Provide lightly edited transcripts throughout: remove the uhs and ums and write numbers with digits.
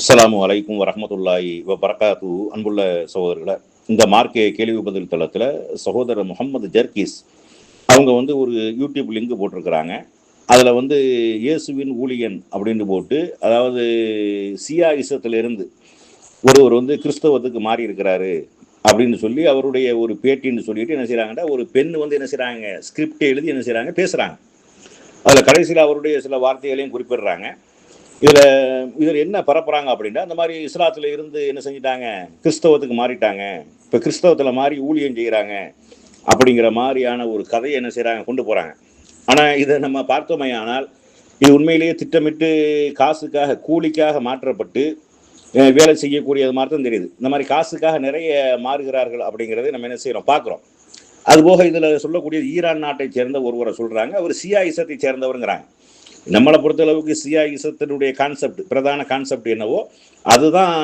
அஸ்ஸலாமு அலைக்கும் வரஹ்மத்துல்லாஹி வபரகாத்து. அன்புள்ள சகோதரர்களை, இந்த மார்க்கே கேள்வி பதில் தளத்தில் சகோதரர் முகமது ஜர்கீஸ் அவங்க வந்து ஒரு யூடியூப் லிங்க் போட்டிருக்கிறாங்க. அதில் வந்து இயேசுவின் ஊழியன் அப்படின்னு போட்டு, அதாவது சியா இசத்திலிருந்து ஒருவர் வந்து கிறிஸ்தவத்துக்கு மாறி இருக்கிறாரு அப்படின்னு சொல்லி அவருடைய ஒரு பேட்டின்னு சொல்லிட்டு என்ன செய்கிறாங்கன்னா, ஒரு பெண் வந்து என்ன செய்கிறாங்க, ஸ்கிரிப்ட் எழுதி என்ன செய்கிறாங்க, பேசுகிறாங்க. அதில் கடைசியில் அவருடைய சில வார்த்தைகளையும் குறிப்பிடுறாங்க. இதில் என்ன பரப்புறாங்க அப்படின்னா, இந்த மாதிரி இஸ்லாத்தில் இருந்து என்ன செஞ்சிட்டாங்க, கிறிஸ்தவத்துக்கு மாறிட்டாங்க, இப்போ கிறிஸ்தவத்தில் மாறி ஊழியம் செய்கிறாங்க அப்படிங்கிற மாதிரியான ஒரு கதையை என்ன செய்கிறாங்க, கொண்டு போகிறாங்க. ஆனால் இதை நம்ம பார்த்தோமே, ஆனால் இது உண்மையிலேயே திட்டமிட்டு காசுக்காக கூலிக்காக மாற்றப்பட்டு வேலை செய்யக்கூடியது மாதிரி தான் தெரியுது. இந்த மாதிரி காசுக்காக நிறைய மாறுகிறார்கள் அப்படிங்கிறத நம்ம என்ன செய்கிறோம், பார்க்குறோம். அதுபோக இதில் சொல்லக்கூடிய ஈரான் நாட்டை சேர்ந்த ஒருவரை சொல்கிறாங்க, அவர் சியா இசத்தை சேர்ந்தவருங்கிறாங்க. நம்மளை பொறுத்தளவுக்கு சியா இசத்தினுடைய கான்செப்ட், பிரதான கான்செப்ட் என்னவோ அதுதான்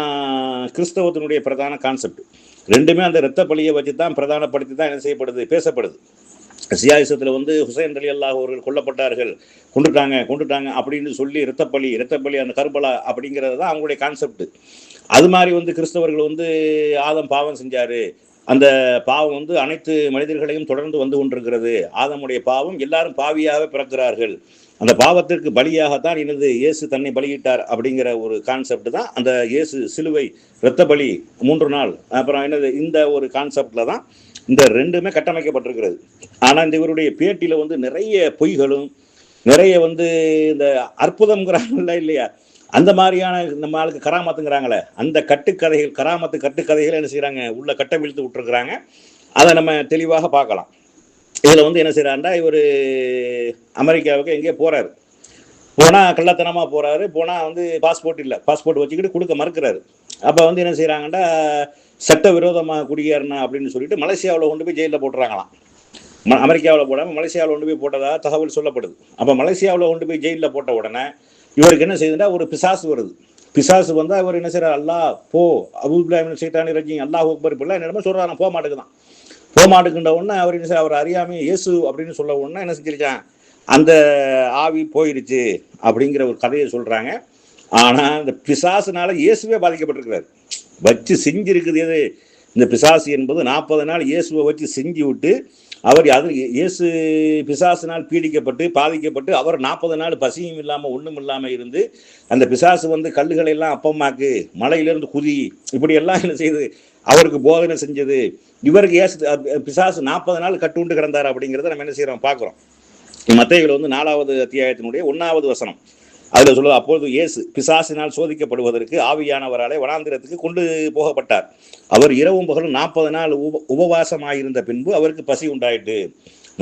கிறிஸ்தவத்தினுடைய பிரதான கான்செப்ட். ரெண்டுமே அந்த இரத்த பலியை வச்சு தான் பிரதானப்படுத்தி தான் என்ன செய்யப்படுது, பேசப்படுது. சியா இசத்தில் வந்து ஹுசைன் ரலியல்லாஹு அவர்கள் கொல்லப்பட்டார்கள், கொண்டுட்டாங்க அப்படின்னு சொல்லி இரத்தப்பலி அந்த கர்பலா அப்படிங்கிறது தான் அவங்களுடைய கான்செப்ட். அது மாதிரி வந்து கிறிஸ்தவர்கள் வந்து ஆதம் பாவம் செஞ்சாரு, அந்த பாவம் வந்து அனைத்து மனிதர்களையும் தொடர்ந்து வந்து கொண்டிருக்கிறது, ஆதமுடைய பாவம், எல்லாரும் பாவியாக பிறக்கிறார்கள், அந்த பாவத்திற்கு பலியாகத்தான் இயேசு தன்னை பலியிட்டார் அப்படிங்கிற ஒரு கான்செப்ட் தான் அந்த இயேசு சிலுவை இரத்த பலி 3 நாள் அப்புறம் இந்த ஒரு கான்செப்ட்ல தான் இந்த ரெண்டுமே கட்டமைக்கப்பட்டிருக்கிறது. ஆனால் இந்த இவருடைய பேட்டியில் வந்து நிறைய பொய்களும் நிறைய வந்து இந்த அற்புதம்ங்கிறாங்கல்ல இல்லையா, அந்த மாதிரியான நம்ம ஆளுக்கு கராமத்துங்கிறாங்களே, அந்த கட்டுக்கதைகள், கராமத்து கட்டுக்கதைகள் என்ன செய்கிறாங்க, உள்ள கட்டவிழ்த்து விட்டுருக்குறாங்க. அதை நம்ம தெளிவாக பார்க்கலாம். இதில் வந்து என்ன செய்கிறாருன்னா, இவர் அமெரிக்காவுக்கு எங்கேயோ போகிறாரு, போனால் கள்ளத்தனமாக போகிறாரு, போனால் வந்து பாஸ்போர்ட் இல்லை, பாஸ்போர்ட் வச்சுக்கிட்டு கொடுக்க மறுக்கிறாரு. அப்போ வந்து என்ன செய்கிறாங்கன்னா, சட்ட விரோதமாக குடியேறினா அப்படின்னு சொல்லிட்டு மலேசியாவில் கொண்டு போய் ஜெயிலில் போட்டுறாங்களாம். அமெரிக்காவில் போடாமல் மலேசியாவில் கொண்டு போய் போட்டதாக தகவல் சொல்லப்படுது. அப்போ மலேசியாவில் கொண்டு போய் ஜெயிலில் போட்ட உடனே இவருக்கு என்ன செய்யுதுன்னா, ஒரு பிசாசு வருது. பிசாசு வந்து அவர் என்ன செய்கிறார், அல்லாஹ் போ, அபூபில்லாஹி ஷைத்தானிர் ரஜீம், அல்லாஹ் அக்பர், இப்படிலாம் என்னமோ சொல்கிறாங்க, போக மாட்டேங்குதான். போக மாட்டேங்கின்ற உடனே அவர் என்ன செய்ய, அவர் அறியாமல் இயேசு அப்படின்னு சொல்ல உடனே என்ன செஞ்சிருக்கான், அந்த ஆவி போயிடுச்சு அப்படிங்கிற ஒரு கதையை சொல்கிறாங்க. ஆனால் இந்த பிசாசுனால இயேசுவே பாதிக்கப்பட்டிருக்கிறார். வச்சு செஞ்சிருக்குது எது, இந்த பிசாசு என்பது 40 நாள் இயேசுவை வச்சு செஞ்சு விட்டு அவர் அது இயேசு பிசாசினால் பீடிக்கப்பட்டு பாதிக்கப்பட்டு அவர் 40 நாள் பசியும் இல்லாமல் ஒன்றும் இல்லாமல் இருந்து அந்த பிசாசு வந்து கல்லுகளை எல்லாம் அப்பமாக்கு, மலையிலிருந்து குதி, இப்படியெல்லாம் என்ன செய்யுது, அவருக்கு போதனை செஞ்சது. இவருக்கு பிசாசு 40 நாள் கட்டுண்டு கிடந்தார் அப்படிங்கிறத நம்ம என்ன செய்கிறோம், பார்க்குறோம். மத்தேயுவில் வந்து 4வது அத்தியாயத்தினுடைய 1வது வசனம் அதில் சொல்லுவது, அப்பொழுது இயேசு பிசாசினால் சோதிக்கப்படுவதற்கு ஆவியானவராலே வனாந்திரத்துக்கு கொண்டு போகப்பட்டார். அவர் இரவும் பகலும் 40 நாள் உபவாசமாயிருந்த பின்பு அவருக்கு பசி உண்டாயிட்டு.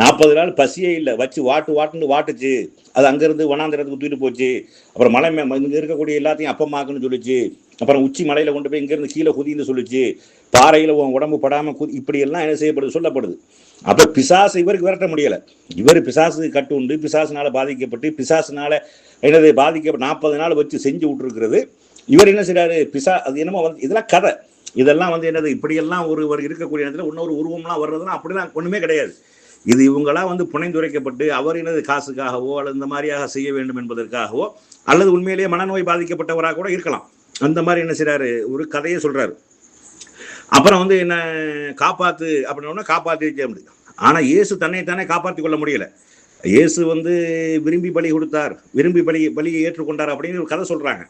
40 நாள் பசியே இல்லை, வச்சு வாட்டுன்னு வாட்டுச்சு. அது அங்கேருந்து வனாந்திரத்துக்கு தூக்கிட்டு போச்சு. அப்புறம் மலை இங்கே இருக்கக்கூடிய எல்லாத்தையும் அப்பமாக்குன்னு சொல்லிச்சு. அப்புறம் உச்சி மலையில் கொண்டு போய் இங்கேருந்து கீழே குதின்னு சொல்லிச்சு. பாறையில் உடம்பு படாமல் இப்படியெல்லாம் என்ன செய்யப்படுது, சொல்லப்படுது. அப்போ பிசாசு இவருக்கு விரட்ட முடியலை. இவர் பிசாசு கட்டுண்டு, பிசாசுனால பாதிக்கப்பட்டு, பிசாசுனால பாதிக்கப்பட்டு 40 நாள் வச்சு செஞ்சு விட்டுருக்கிறது. இவர் என்ன செய்யறாரு, அது என்னமோ வந்து இதெல்லாம் கதை, இதெல்லாம் வந்து என்னது, இப்படியெல்லாம் ஒருவர் இருக்கக்கூடிய இடத்துல இன்னொரு உருவம்லாம் வர்றதுலாம் அப்படிலாம் ஒன்றுமே கிடையாது. இது இவங்களாம் வந்து புனைந்துரைக்கப்பட்டு அவர் என்னது காசுக்காகவோ அல்லது இந்த மாதிரியாக செய்ய வேண்டும் என்பதற்காகவோ அல்லது உண்மையிலேயே மனநோய் பாதிக்கப்பட்டவராக கூட இருக்கலாம். அந்த மாதிரி என்ன செய்யறாரு, ஒரு கதையை சொல்றாரு. அப்புறம் வந்து என்ன காப்பாத்து அப்படின்னா காப்பாற்றி வைக்க முடியும். ஆனால் இயேசு தன்னைத்தானே காப்பாற்றி கொள்ள முடியல. இயேசு வந்து விரும்பி பலி கொடுத்தார், விரும்பி பலியை ஏற்றுக்கொண்டார் அப்படின்னு ஒரு கதை சொல்றாங்க.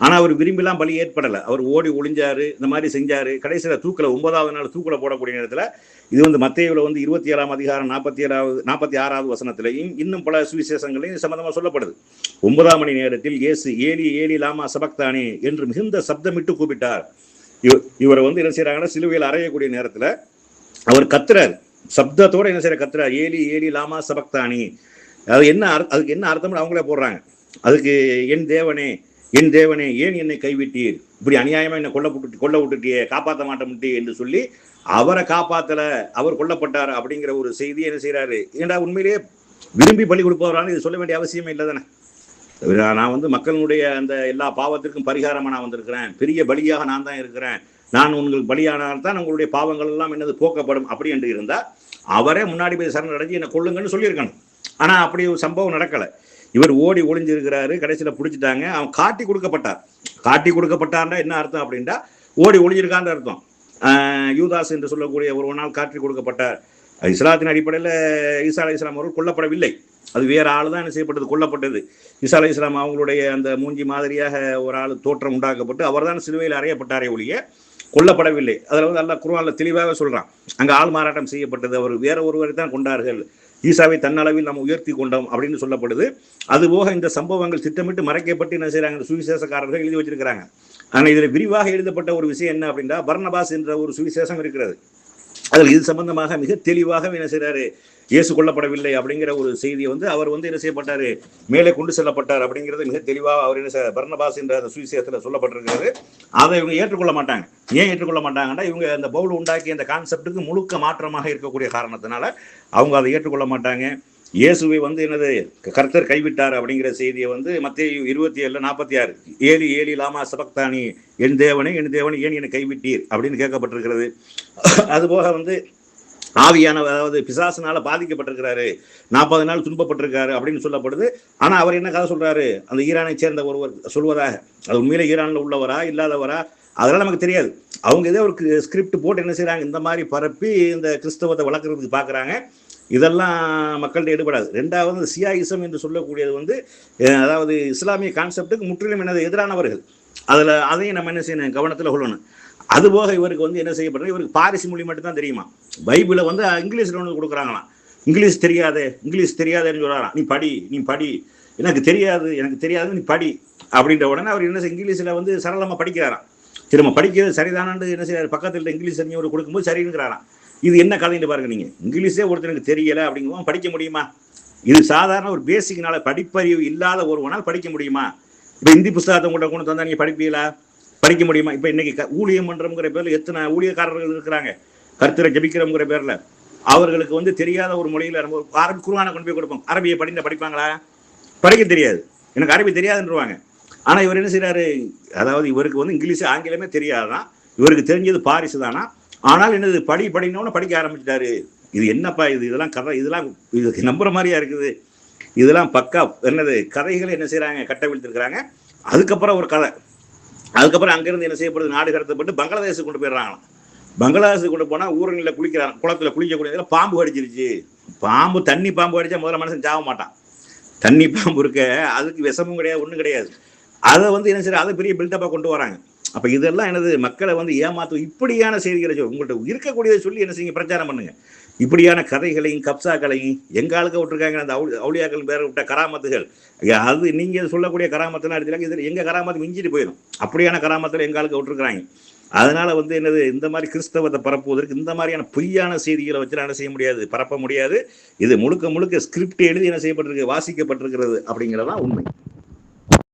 ஆனால் அவர் விரும்பிலாம் பலி ஏற்படலை. அவர் ஓடி ஒளிஞ்சாரு, இந்த மாதிரி செஞ்சாரு. கடைசியில் தூக்கில் 9வது நாள் தூக்கில் போடக்கூடிய நேரத்தில் இது வந்து மத்தேயுவில் வந்து 27ஆம் அதிகாரம் 46வது வசனத்திலையும் இன்னும் பல சுவிசேஷங்களையும் சம்பந்தமாக சொல்லப்படுது. 9ஆம் மணி நேரத்தில் இயேசு ஏலி ஏலி லாமா சபக்தானே என்று மிகுந்த சப்தமிட்டு கூப்பிட்டார். இவரை வந்து என்ன செய்யறாங்கன்னா, சிலுவையில் அறையக்கூடிய நேரத்தில் அவர் கத்துறாரு, சப்தத்தோட என்ன செய்யற கத்துறாரு, ஏலி ஏலி லாமா சபக்தானி. அதுக்கு என்ன அர்த்தம்னு அவங்களே போடுறாங்க. அதுக்கு என் தேவனே ஏன் என்னை கைவிட்டீர், இப்படி அநியாயமா என்னை கொல்ல விட்டுட்டியே, காப்பாற்ற மாட்டேன் என்று சொல்லி அவரை காப்பாத்தல, அவர் கொல்லப்பட்டார் அப்படிங்கிற ஒரு செய்தி என்ன செய்யறாரு. ஏன்டா உண்மையிலேயே விரும்பி பலி கொடுப்பவரான இது சொல்ல வேண்டிய அவசியமே இல்லை தானே. நான் வந்து மக்களுடைய அந்த எல்லா பாவத்திற்கும் பரிகாரமாக நான் வந்திருக்கிறேன், பெரிய பலியாக நான் தான் இருக்கிறேன், நான் உங்களுக்கு பலியானால்தான் உங்களுடைய பாவங்கள் எல்லாம் என்னது போக்கப்படும் அப்படி என்று இருந்தால் அவரே முன்னாடி போய் சரணடைஞ்சு என்னை கொள்ளுங்கன்னு சொல்லியிருக்கணும். ஆனால் அப்படி ஒரு சம்பவம் நடக்கலை. இவர் ஓடி ஒளிஞ்சிருக்கிறாரு, கடைசியில் பிடிச்சிட்டாங்க. அவன் காட்டி கொடுக்கப்பட்டார். காட்டி கொடுக்கப்பட்டார்னா என்ன அர்த்தம் அப்படின்ட்டா ஓடி ஒளிஞ்சிருக்கான்னு அர்த்தம். யூதாஸ் என்று சொல்லக்கூடிய ஒரு நாள் காட்டி கொடுக்கப்பட்டார். இஸ்லாத்தின் அடிப்படையில் ஈசா அலை இஸ்லாம் அவர்கள் கொல்லப்படவில்லை. அது வேற ஆள் தான் என்ன செய்யப்பட்டது, கொல்லப்பட்டது. ஈசா அலை இஸ்லாம் அவங்களுடைய அந்த மூஞ்சி மாதிரியாக ஒரு ஆள் தோற்றம் உண்டாக்கப்பட்டு அவர் தான் சிலுவையில் அறையப்பட்டாரே ஒழிய கொல்லப்படவில்லை. அதில் வந்து அல்லாஹ் குர்ஆன்ல தெளிவாக சொல்றான், அங்கே ஆள் மாறாட்டம் செய்யப்பட்டது, அவர் வேற ஒருவரை தான் கொண்டார்கள், ஈசாவை தன்னளவில் நம்ம உயர்த்தி கொண்டோம் அப்படின்னு சொல்லப்படுது. அதுபோக இந்த சம்பவங்கள் திட்டமிட்டு மறைக்கப்பட்டு என்ன செய்யறாங்க, சுவிசேஷக்காரர்கள் எழுதி வச்சிருக்கிறாங்க. ஆனால் இதில் விரிவாக எழுதப்பட்ட ஒரு விஷயம் என்ன அப்படின்னா, பர்னபாஸ் என்ற ஒரு சுவிசேஷம் இருக்கிறது. அதில் இது சம்பந்தமாக மிக தெளிவாக என்ன செய்யறாரு, இயேசு கொல்லப்படவில்லை அப்படிங்கிற ஒரு செய்தியை வந்து அவர் வந்து என்ன செய்யப்பட்டாரு, மேலே கொண்டு செல்லப்பட்டார் அப்படிங்கிறது மிக தெளிவாக அவர் என்ன பர்னபாஸ் என்ற அந்த சுவிசேஷத்தில் சொல்லப்பட்டிருக்கிறது. அதை இவங்க ஏற்றுக்கொள்ள மாட்டாங்க. ஏன் ஏற்றுக்கொள்ள மாட்டாங்கன்னா, இவங்க அந்த பவுல் உண்டாக்கிய அந்த கான்செப்டுக்கு முழுக்க மாற்றமாக இருக்கக்கூடிய காரணத்தினால அவங்க அதை ஏற்றுக்கொள்ள மாட்டாங்க. இயேசுவை வந்து என்னது கர்த்தர் கைவிட்டார் அப்படிங்கிற செய்தியை வந்து மத்தேயு 27:46 ஏலி ஏலி லாமா சபக்தானி, என் தேவனை ஏன் என்னை கைவிட்டீர் அப்படின்னு கேட்கப்பட்டிருக்கிறது. அதுபோக வந்து ஆவியான, அதாவது பிசாசினால பாதிக்கப்பட்டிருக்கிறாரு, 40 நாள் துன்பப்பட்டிருக்காரு அப்படின்னு சொல்லப்படுது. ஆனா அவர் என்ன கதை சொல்றாரு, அந்த ஈரானை சேர்ந்த ஒருவர் சொல்வதாக, அது உண்மையில ஈரான்ல உள்ளவரா இல்லாதவரா அதெல்லாம் நமக்கு தெரியாது. அவங்க ஏதோ ஒரு ஸ்கிரிப்ட் போட்டு என்ன செய்யறாங்க, இந்த மாதிரி பரப்பி இந்த கிறிஸ்தவத்தை வளர்க்கறதுக்கு பாக்குறாங்க. இதெல்லாம் மக்கள்கிட்ட ஈடுபடாது. ரெண்டாவது சியாயிசம் என்று சொல்லக்கூடியது வந்து அதாவது இஸ்லாமிய கான்செப்டுக்கு முற்றிலும் என்னது எதிரானவர்கள். அதையும் நம்ம என்ன செய்யணும், கவனத்தில் கொள்ளணும். அதுபோக இவருக்கு வந்து என்ன செய்யப்படுறது, இவருக்கு பாரிசி மொழி மட்டும் தான் தெரியுமா. பைபிளை வந்து இங்கிலீஷில் ஒன்று கொடுக்குறாங்களாம். இங்கிலீஷ் தெரியாதுன்னு சொல்கிறாராம். நீ படி எனக்கு தெரியாது நீ படி அப்படின்ற உடனே அவர் என்ன இங்கிலீஷில் வந்து சரளமாக படிக்கிறாராம். திரும்ப படிக்கிறது சரிதானு என்ன செய்யறாரு, பக்கத்தில் இங்கிலீஷ் தெரிஞ்சவர் கொடுக்கும்போது சரிங்கிறாராம். இது என்ன கதைன்னு பாருங்க. நீங்க இங்கிலீஷே ஒருத்தருக்கு தெரியல அப்படிங்கும்போது படிக்க முடியுமா? இது சாதாரண ஒரு பேசிக்னால படிப்பறிவு இல்லாத ஒருவனால் படிக்க முடியுமா? இப்போ இந்தி புஸ்தகத்தை கொண்டு தந்தா நீங்க படிப்பீங்களா? படிக்க முடியுமா? இப்போ இன்னைக்கு ஊழியம் பண்றோங்கிற பேர்ல எத்தனை ஊழியக்காரர்கள் இருக்கிறாங்க, கர்த்தரை ஜபிக்கிறோங்கிற பேர்ல. அவர்களுக்கு வந்து தெரியாத ஒரு மொழியில நம்ம அரபி குர்ஆனை கொண்டு போய் கொடுப்போம், அரபியை படிப்பாங்களா? படிக்க தெரியாது, எனக்கு அரபி தெரியாதுன்றவாங்க. ஆனா இவர் என்ன செய்யறாரு, அதாவது இவருக்கு வந்து இங்கிலீஷ் ஆங்கிலமே தெரியாதான், இவருக்கு தெரிஞ்சது பாரிசு தானா. ஆனால் என்னது படிக்கணும்னு படிக்க ஆரம்பிச்சிட்டாரு. இது என்னப்பா இதெல்லாம் கதை, இதெல்லாம் இது நம்புற மாதிரியா இருக்குது. இதெல்லாம் பக்கா என்னது கதைகளை என்ன செய்யறாங்க, கட்டவிழ்த்திருக்கிறாங்க. அதுக்கப்புறம் ஒரு கதை, அதுக்கப்புறம் அங்கிருந்து என்ன செய்யப்படுது, நாடு கடத்தப்பட்டு பங்களாதேஷுக்கு கொண்டு போயிடுறாங்களாம். பங்களாதேஷுக்கு கொண்டு போனா ஊரணியில் குளிக்கிறாங்க, குளத்துல குளிக்கக்கூடிய பாம்பு கடிச்சிருச்சு. தண்ணி பாம்பு கடிச்சா முதல்ல மனுஷன் சாக மாட்டான். தண்ணி பாம்பு இருக்க, அதுக்கு விஷமும் கிடையாது, ஒன்றும் கிடையாது. அதை வந்து என்ன செய்ய, அதை பெரிய பில்டப்பா கொண்டு வராங்க. அப்ப இதெல்லாம் என்னது, மக்களை வந்து ஏமாத்தும். இப்படியான செய்திகளை உங்கள்கிட்ட இருக்கக்கூடியதை சொல்லி என்ன செய்யுங்க, பிரச்சாரம் பண்ணுங்க. இப்படியான கதைகளையும் கப்சாக்களையும் எங்க ஆளுக்க விட்டுருக்காங்க, அந்த அவுளியாக்கள் பேர விட்ட கராமத்துகள். அது நீங்க சொல்லக்கூடிய கராமத்துலாம் எடுத்துக்காங்க, இதுல எங்க கராமத்து மிஞ்சிட்டு போயிடும். அப்படியான கராமத்துல எங்க ஆளுக்க விட்டுருக்காங்க. அதனால வந்து என்னது, இந்த மாதிரி கிறிஸ்தவத்தை பரப்புவதற்கு இந்த மாதிரியான பொய்யான செய்திகளை வச்சு என்ன செய்ய முடியாது, பரப்ப முடியாது. இது முழுக்க ஸ்கிரிப்ட் எழுதி என்ன செய்யப்பட்டிருக்கு, வாசிக்கப்பட்டிருக்கிறது அப்படிங்கிறதான் உண்மை.